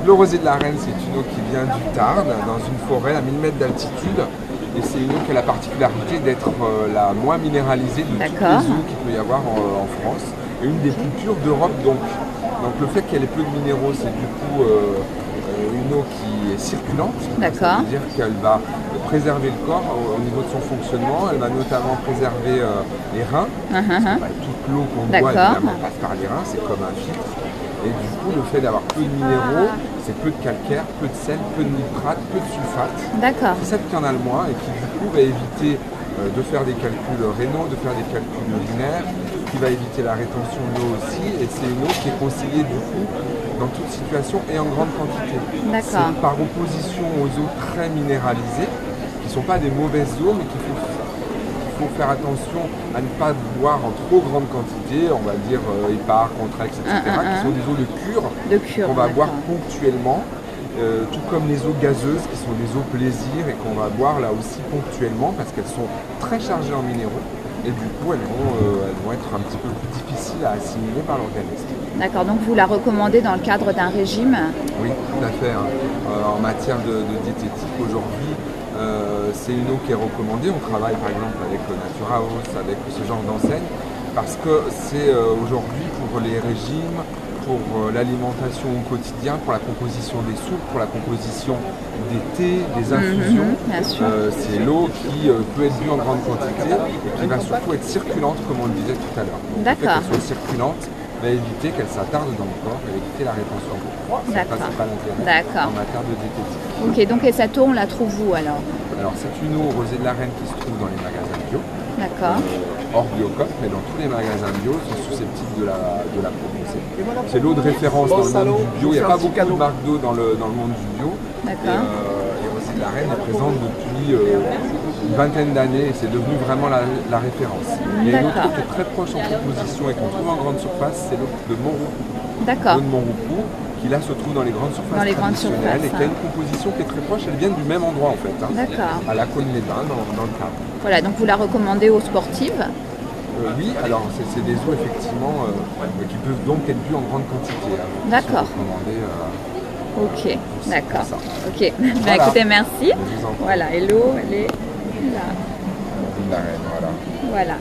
Donc le rosé de la Reine, c'est une eau qui vient du Tarn, dans une forêt à 1000 mètres d'altitude. Et c'est une eau qui a la particularité d'être la moins minéralisée de toutes les eaux qu'il peut y avoir en France. Et une des plus pures d'Europe donc. Donc le fait qu'elle ait peu de minéraux, c'est du coup une eau qui est circulante. Ça veut dire qu'elle va préserver le corps au niveau de son fonctionnement. Elle va notamment préserver les reins. Toute l'eau qu'on boit évidemment passe par les reins, c'est comme un filtre. Et du coup, le fait d'avoir peu de minéraux, c'est peu de calcaire, peu de sel, peu de nitrate, peu de sulfate. C'est ça qui en a le moins et qui du coup va éviter de faire des calculs rénaux, de faire des calculs urinaires, qui va éviter la rétention de l'eau aussi. Et c'est une eau qui est conseillée du coup dans toute situation et en grande quantité. C'est par opposition aux eaux très minéralisées, qui ne sont pas des mauvaises eaux, mais qu'il faut faire attention à ne pas boire en trop grande quantité, on va dire Épar, Contrex, etc., qui sont des eaux de cure qu'on va boire ponctuellement, tout comme les eaux gazeuses qui sont des eaux plaisir et qu'on va boire là aussi ponctuellement parce qu'elles sont très chargées en minéraux et du coup elles vont être un petit peu plus difficiles à assimiler par l'organisme. D'accord, donc vous la recommandez dans le cadre d'un régime? Oui, tout à fait. En matière de diététique aujourd'hui, c'est une eau qui est recommandée. On travaille par exemple avec Natura House, avec ce genre d'enseigne, parce que c'est aujourd'hui pour les régimes, pour l'alimentation au quotidien, pour la composition des soupes, pour la composition des thés, des infusions. C'est l'eau qui peut être bue en grande quantité et qui va surtout être circulante, comme on le disait tout à l'heure. Le fait qu'elle soit circulante va éviter qu'elle s'attarde dans le corps et éviter la rétention d'eau. C'est le principal intérêt en matière de diététique. Ok, donc et cette eau, on la trouve où alors? Alors c'est une eau rosée de la Reine qui se trouve dans les magasins bio. Hors Biocoop, mais dans tous les magasins bio sont susceptibles de la proposer. C'est l'eau de référence dans le monde du bio. Il n'y a pas beaucoup de marques d'eau dans le monde du bio. Et Rosée de la Reine est présente depuis une vingtaine d'années et c'est devenu vraiment la référence. Il y a une autre eau qui est très proche en composition et qu'on trouve en grande surface, c'est l'eau de Montroucoux. L'eau de Montroucoux, qui là se trouve dans les grandes surfaces traditionnelles et qui a une composition qui est très proche. Elles viennent du même endroit en fait, à la Cône-les-Bains dans le cadre. Voilà, donc vous la recommandez aux sportives? Oui, alors c'est des eaux effectivement qui peuvent donc être bues en grande quantité. Ok, d'accord. Ok, voilà. Écoutez, merci. Voilà, et l'eau, elle est là. La Reine, voilà. Voilà.